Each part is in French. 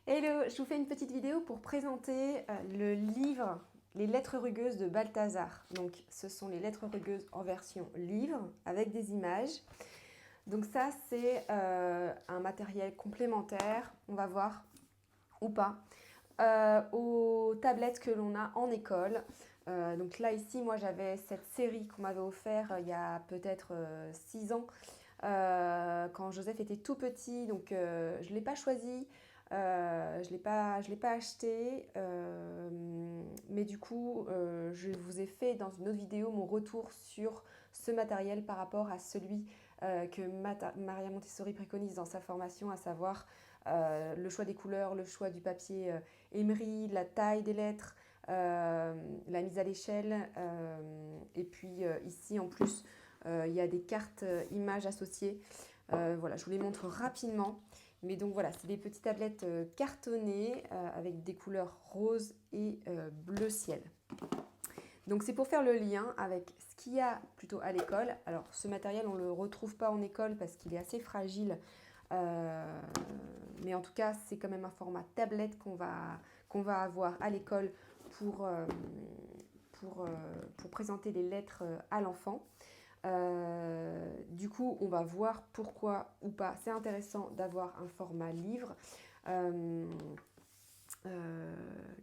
Hello, je vous fais une petite vidéo pour présenter le livre Les lettres rugueuses de Balthazar. Donc ce sont les lettres rugueuses en version livre avec des images. Donc ça c'est un matériel complémentaire, on va voir ou pas, aux tablettes que l'on a en école. Donc là ici moi j'avais cette série qu'on m'avait offert il y a peut-être 6 ans quand Joseph était tout petit, donc je ne l'ai pas choisi. Je l'ai pas acheté, mais du coup, je vous ai fait dans une autre vidéo mon retour sur ce matériel par rapport à celui que Maria Montessori préconise dans sa formation, à savoir le choix des couleurs, le choix du papier émeri, la taille des lettres, la mise à l'échelle, et puis ici en plus il y a des cartes images associées. Voilà, je vous les montre rapidement. Mais donc voilà, c'est des petites tablettes cartonnées avec des couleurs rose et bleu ciel. Donc c'est pour faire le lien avec ce qu'il y a plutôt à l'école. Alors ce matériel, on ne le retrouve pas en école parce qu'il est assez fragile. Mais en tout cas, c'est quand même un format tablette qu'on va avoir à l'école pour présenter les lettres à l'enfant. Du coup, on va voir pourquoi ou pas c'est intéressant d'avoir un format livre.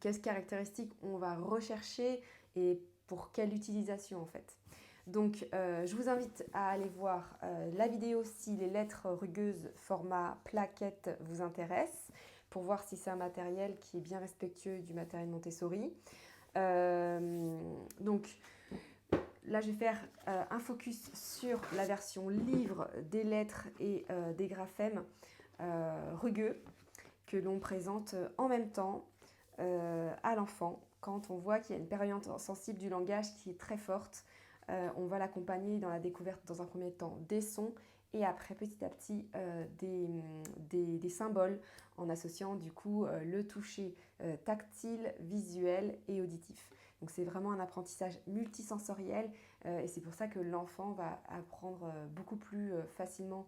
Quelles caractéristiques on va rechercher et pour quelle utilisation en fait. Donc, je vous invite à aller voir la vidéo si les lettres rugueuses format plaquette vous intéressent, pour voir si c'est un matériel qui est bien respectueux du matériel Montessori. Donc, là, je vais faire un focus sur la version livre des lettres et des graphèmes rugueux que l'on présente en même temps à l'enfant. Quand on voit qu'il y a une période sensible du langage qui est très forte, on va l'accompagner dans la découverte dans un premier temps des sons et après petit à petit des symboles en associant du coup le toucher tactile, visuel et auditif. Donc c'est vraiment un apprentissage multisensoriel et c'est pour ça que l'enfant va apprendre beaucoup plus facilement,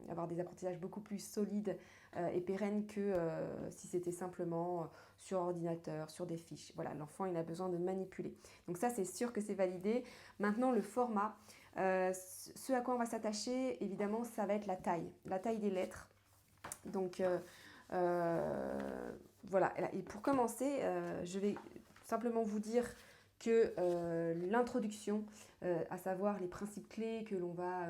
avoir des apprentissages beaucoup plus solides et pérennes que si c'était simplement sur ordinateur, sur des fiches. Voilà, l'enfant il a besoin de manipuler. Donc ça c'est sûr que c'est validé. Maintenant le format, ce à quoi on va s'attacher évidemment ça va être la taille des lettres. Donc voilà, et pour commencer, je vais simplement vous dire que l'introduction, à savoir les principes clés que l'on va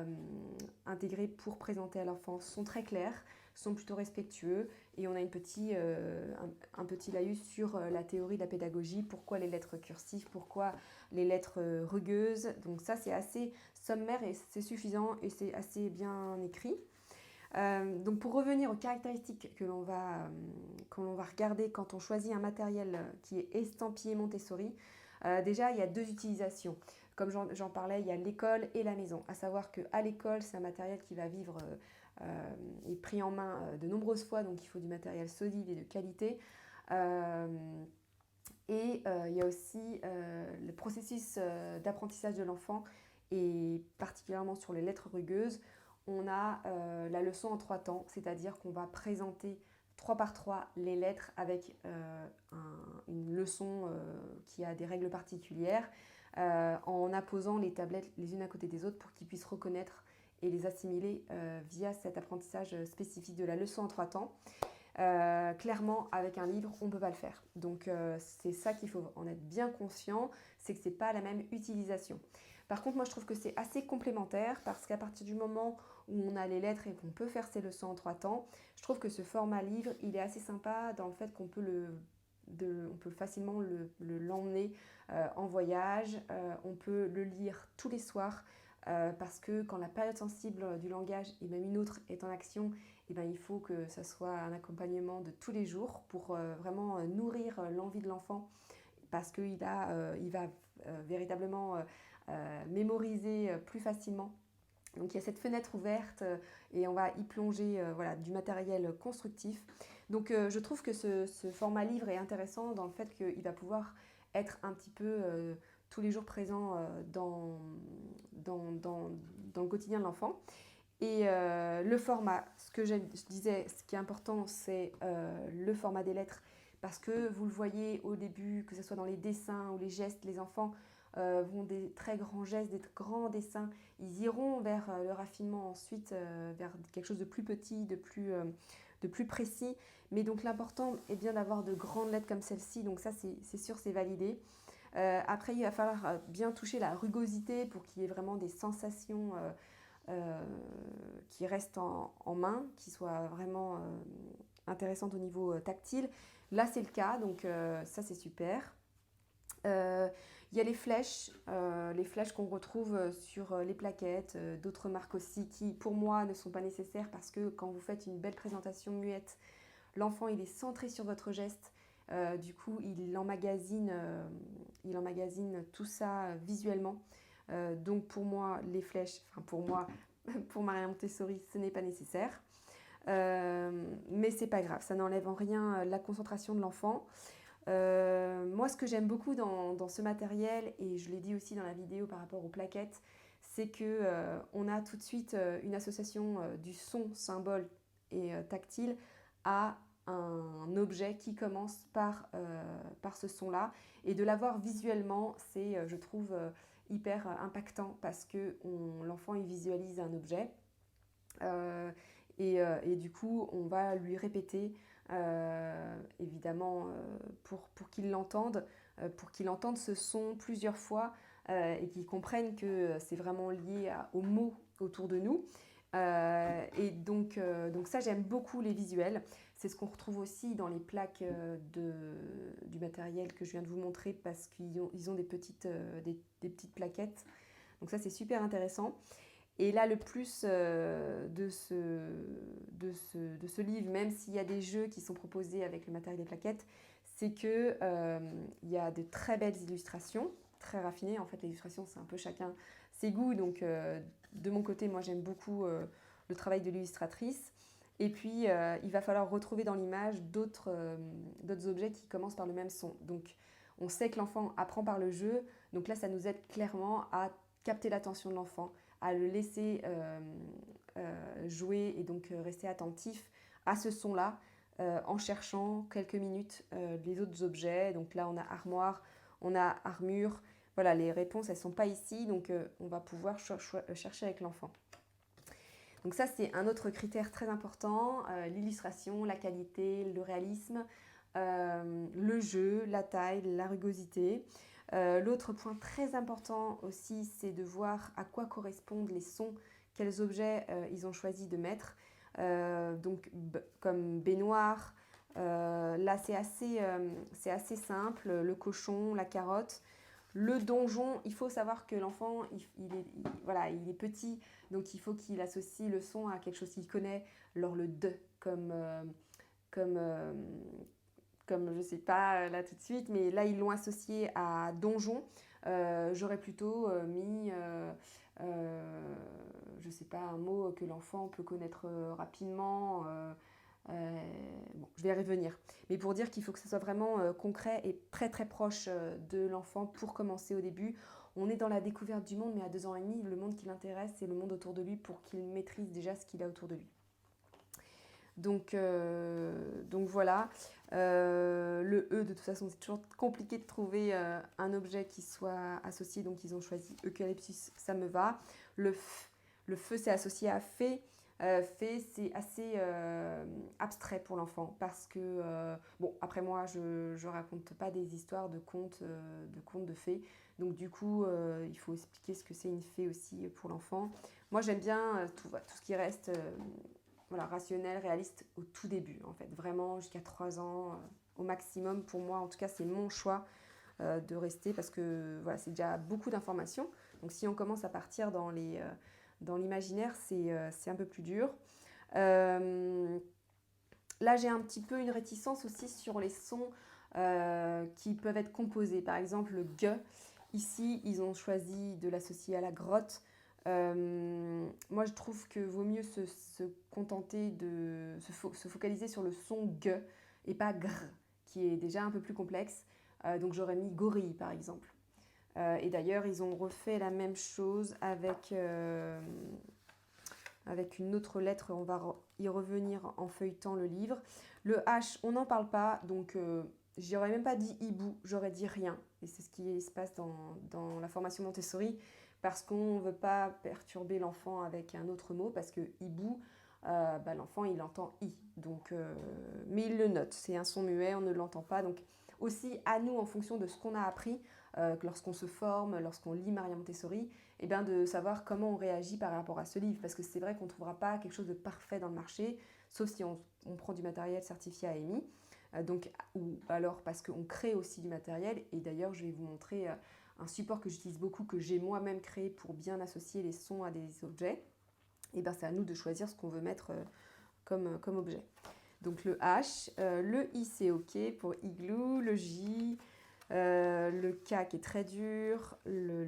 intégrer pour présenter à l'enfant sont très clairs, sont plutôt respectueux et on a un petit laïus sur la théorie de la pédagogie, pourquoi les lettres cursives, pourquoi les lettres rugueuses. Donc ça c'est assez sommaire et c'est suffisant et c'est assez bien écrit. Donc pour revenir aux caractéristiques que l'on va regarder quand on choisit un matériel qui est estampillé Montessori, déjà il y a deux utilisations. Comme j'en parlais, il y a l'école et la maison. À savoir qu'à l'école, c'est un matériel qui va vivre et pris en main de nombreuses fois, donc il faut du matériel solide et de qualité. Il y a aussi le processus d'apprentissage de l'enfant, et particulièrement sur les lettres rugueuses, on a la leçon en 3 temps, c'est-à-dire qu'on va présenter 3 par 3 les lettres avec une leçon qui a des règles particulières, en apposant les tablettes les unes à côté des autres pour qu'ils puissent reconnaître et les assimiler via cet apprentissage spécifique de la leçon en 3 temps. Clairement, avec un livre, on ne peut pas le faire. Donc, c'est ça qu'il faut en être bien conscient, c'est que ce n'est pas la même utilisation. Par contre, moi, je trouve que c'est assez complémentaire parce qu'à partir du moment où on a les lettres et qu'on peut faire ses leçons en 3 temps, je trouve que ce format livre, il est assez sympa dans le fait qu'on peut on peut facilement l'emmener en voyage, on peut le lire tous les soirs. Parce que quand la période sensible du langage et même une autre est en action, eh ben, il faut que ça soit un accompagnement de tous les jours pour vraiment nourrir l'envie de l'enfant, parce qu'il va véritablement mémoriser plus facilement. Donc il y a cette fenêtre ouverte et on va y plonger voilà, du matériel constructif. Donc je trouve que ce format livre est intéressant dans le fait qu'il va pouvoir être un petit peu tous les jours présent dans le quotidien de l'enfant. Et le format, je disais, ce qui est important, c'est le format des lettres, parce que vous le voyez au début, que ce soit dans les dessins ou les gestes, les enfants vont des très grands gestes, des grands dessins. Ils iront vers le raffinement ensuite, vers quelque chose de plus petit, de plus précis. Mais donc l'important est bien d'avoir de grandes lettres comme celle-ci, donc ça c'est sûr, c'est validé. Après, il va falloir bien toucher la rugosité pour qu'il y ait vraiment des sensations qui restent en main, qui soient vraiment intéressantes au niveau tactile. Là, c'est le cas, donc ça, c'est super. Il y a les flèches qu'on retrouve sur les plaquettes, d'autres marques aussi, qui pour moi ne sont pas nécessaires parce que quand vous faites une belle présentation muette, l'enfant il est centré sur votre geste. Du coup, il emmagasine tout ça visuellement. Donc pour moi, les flèches, enfin pour moi, pour Maria Montessori, ce n'est pas nécessaire. Mais c'est pas grave, ça n'enlève en rien la concentration de l'enfant. Moi, ce que j'aime beaucoup dans ce matériel, et je l'ai dit aussi dans la vidéo par rapport aux plaquettes, c'est que on a tout de suite une association du son, symbole et tactile à un objet qui commence par ce son-là. Et de l'avoir visuellement, c'est, je trouve, hyper impactant parce que l'enfant il visualise un objet et du coup on va lui répéter évidemment pour qu'il entende ce son plusieurs fois et qu'il comprenne que c'est vraiment lié aux mots autour de nous. Donc ça, j'aime beaucoup les visuels. C'est ce qu'on retrouve aussi dans les plaques du matériel que je viens de vous montrer parce qu'ils ont des petites plaquettes. Donc ça, c'est super intéressant. Et là, le plus de ce livre, même s'il y a des jeux qui sont proposés avec le matériel des plaquettes, c'est qu'il y a de très belles illustrations, très raffinées. En fait, l'illustration, c'est un peu chacun ses goûts. Donc, de mon côté, moi, j'aime beaucoup le travail de l'illustratrice. Et puis, il va falloir retrouver dans l'image d'autres objets qui commencent par le même son. Donc, on sait que l'enfant apprend par le jeu. Donc là, ça nous aide clairement à capter l'attention de l'enfant, à le laisser jouer et donc rester attentif à ce son-là en cherchant quelques minutes les autres objets. Donc là, on a armoire, on a armure. Voilà, les réponses, elles ne sont pas ici, donc on va pouvoir chercher avec l'enfant. Donc ça, c'est un autre critère très important, l'illustration, la qualité, le réalisme, le jeu, la taille, la rugosité. L'autre point très important aussi, c'est de voir à quoi correspondent les sons, quels objets ils ont choisi de mettre. Donc comme baignoire, là c'est assez simple, le cochon, la carotte. Le donjon, il faut savoir que l'enfant, il est petit, donc il faut qu'il associe le son à quelque chose qu'il connaît, alors le de, comme je ne sais pas là tout de suite, mais là ils l'ont associé à donjon. J'aurais plutôt mis, je ne sais pas, un mot que l'enfant peut connaître rapidement. Bon, je vais y revenir. Mais pour dire qu'il faut que ce soit vraiment concret et très très proche de l'enfant pour commencer au début. On est dans la découverte du monde, mais à 2 ans et demi, le monde qui l'intéresse, c'est le monde autour de lui pour qu'il maîtrise déjà ce qu'il a autour de lui. Donc voilà. Le E, de toute façon, c'est toujours compliqué de trouver un objet qui soit associé. Donc ils ont choisi eucalyptus, ça me va. Le feu, c'est associé à fée. Fée, c'est assez abstrait pour l'enfant parce que, bon, après moi, je raconte pas des histoires de contes de fées. Donc du coup, il faut expliquer ce que c'est une fée aussi pour l'enfant. Moi, j'aime bien tout ce qui reste voilà, rationnel, réaliste au tout début, en fait, vraiment jusqu'à 3 ans au maximum. Pour moi, en tout cas, c'est mon choix de rester parce que voilà, c'est déjà beaucoup d'informations. Donc si on commence à partir dans l'imaginaire, c'est un peu plus dur. Là, j'ai un petit peu une réticence aussi sur les sons qui peuvent être composés. Par exemple, le G. Ici, ils ont choisi de l'associer à la grotte. Moi, je trouve que vaut mieux se contenter de se focaliser sur le son G et pas gr, qui est déjà un peu plus complexe. Donc, j'aurais mis gorille, par exemple. Et d'ailleurs, ils ont refait la même chose avec avec une autre lettre, on va y revenir en feuilletant le livre. Le H, on n'en parle pas, donc j'aurais même pas dit hibou, j'aurais dit rien. Et c'est ce qui se passe dans la formation Montessori, parce qu'on ne veut pas perturber l'enfant avec un autre mot, parce que hibou, l'enfant il entend i, donc, mais il le note, c'est un son muet, on ne l'entend pas. Donc aussi à nous, en fonction de ce qu'on a appris, lorsqu'on se forme, lorsqu'on lit Maria Montessori, et bien de savoir comment on réagit par rapport à ce livre, parce que c'est vrai qu'on ne trouvera pas quelque chose de parfait dans le marché, sauf si on prend du matériel certifié AMI, ou alors parce qu'on crée aussi du matériel. Et d'ailleurs, je vais vous montrer un support que j'utilise beaucoup, que j'ai moi-même créé pour bien associer les sons à des objets. Et bien c'est à nous de choisir ce qu'on veut mettre comme objet. Donc le H, le I c'est OK pour igloo, le J, le K qui est très dur, le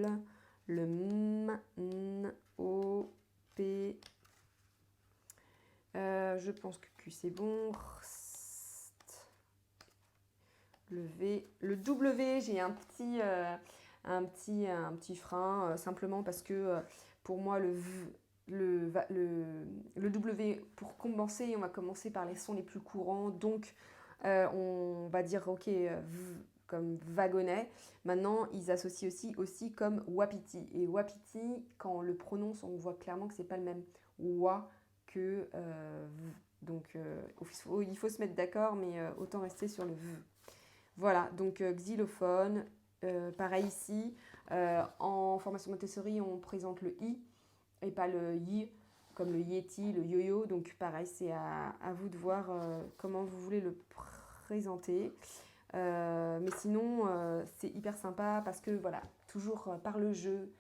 L, le M, N, O, P, je pense que Q c'est bon, le V, le W, j'ai un petit frein, simplement parce que pour moi le W, pour commencer, on va commencer par les sons les plus courants, donc on va dire OK, comme wagonnet. Maintenant, ils associent aussi comme wapiti. Et wapiti, quand on le prononce, on voit clairement que c'est pas le même wa que v. Donc il faut se mettre d'accord, mais autant rester sur le v. Voilà, donc xylophone, pareil ici. En formation Montessori, on présente le i et pas le yi, comme le yeti, le yo-yo. Donc pareil, c'est à vous de voir comment vous voulez le présenter. Mais sinon, c'est hyper sympa parce que voilà, toujours par le jeu,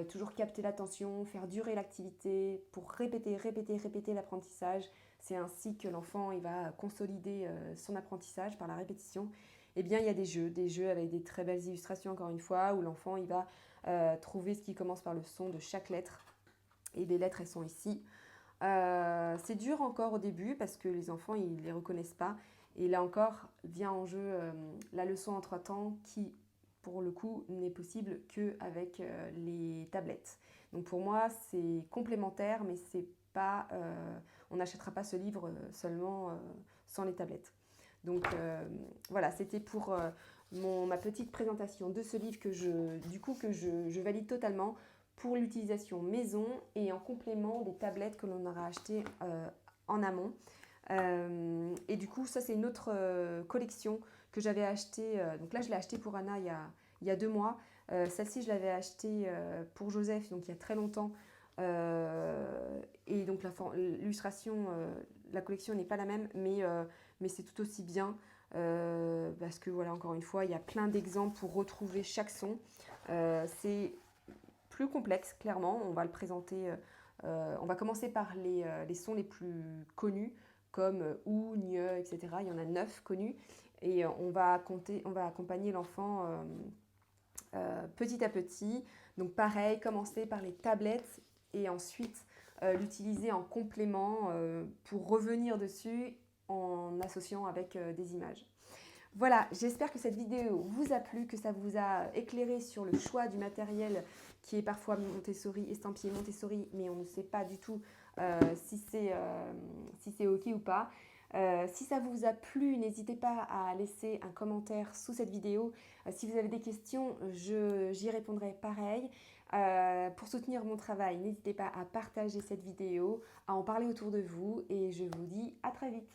toujours capter l'attention, faire durer l'activité pour répéter l'apprentissage. C'est ainsi que l'enfant il va consolider son apprentissage par la répétition. Eh bien, il y a des jeux avec des très belles illustrations, encore une fois, où l'enfant il va trouver ce qui commence par le son de chaque lettre. Et les lettres, elles sont ici. C'est dur encore au début parce que les enfants, ils ne les reconnaissent pas. Et là encore, vient en jeu la leçon en 3 temps qui, pour le coup, n'est possible qu'avec les tablettes. Donc pour moi, c'est complémentaire, mais c'est pas, on n'achètera pas ce livre seulement sans les tablettes. Donc voilà, c'était pour ma petite présentation de ce livre que je valide totalement pour l'utilisation maison et en complément des tablettes que l'on aura achetées en amont. Et du coup, ça c'est une autre collection que j'avais achetée. Donc là, je l'ai achetée pour Anna il y a 2 mois. Celle-ci, je l'avais achetée pour Joseph, donc il y a très longtemps. Et donc l'illustration, la collection n'est pas la même, mais c'est tout aussi bien. Parce que voilà, encore une fois, il y a plein d'exemples pour retrouver chaque son. C'est plus complexe, clairement. On va le présenter. On va commencer par les sons les plus connus, comme ou, gne, etc. Il y en a 9 connus. Et on va accompagner l'enfant petit à petit. Donc pareil, commencer par les tablettes et ensuite l'utiliser en complément pour revenir dessus en associant avec des images. Voilà, j'espère que cette vidéo vous a plu, que ça vous a éclairé sur le choix du matériel qui est parfois Montessori, estampillé Montessori, mais on ne sait pas du tout si c'est OK ou pas. Si ça vous a plu, n'hésitez pas à laisser un commentaire sous cette vidéo. Si vous avez des questions, j'y répondrai pareil. Pour soutenir mon travail, n'hésitez pas à partager cette vidéo, à en parler autour de vous et je vous dis à très vite.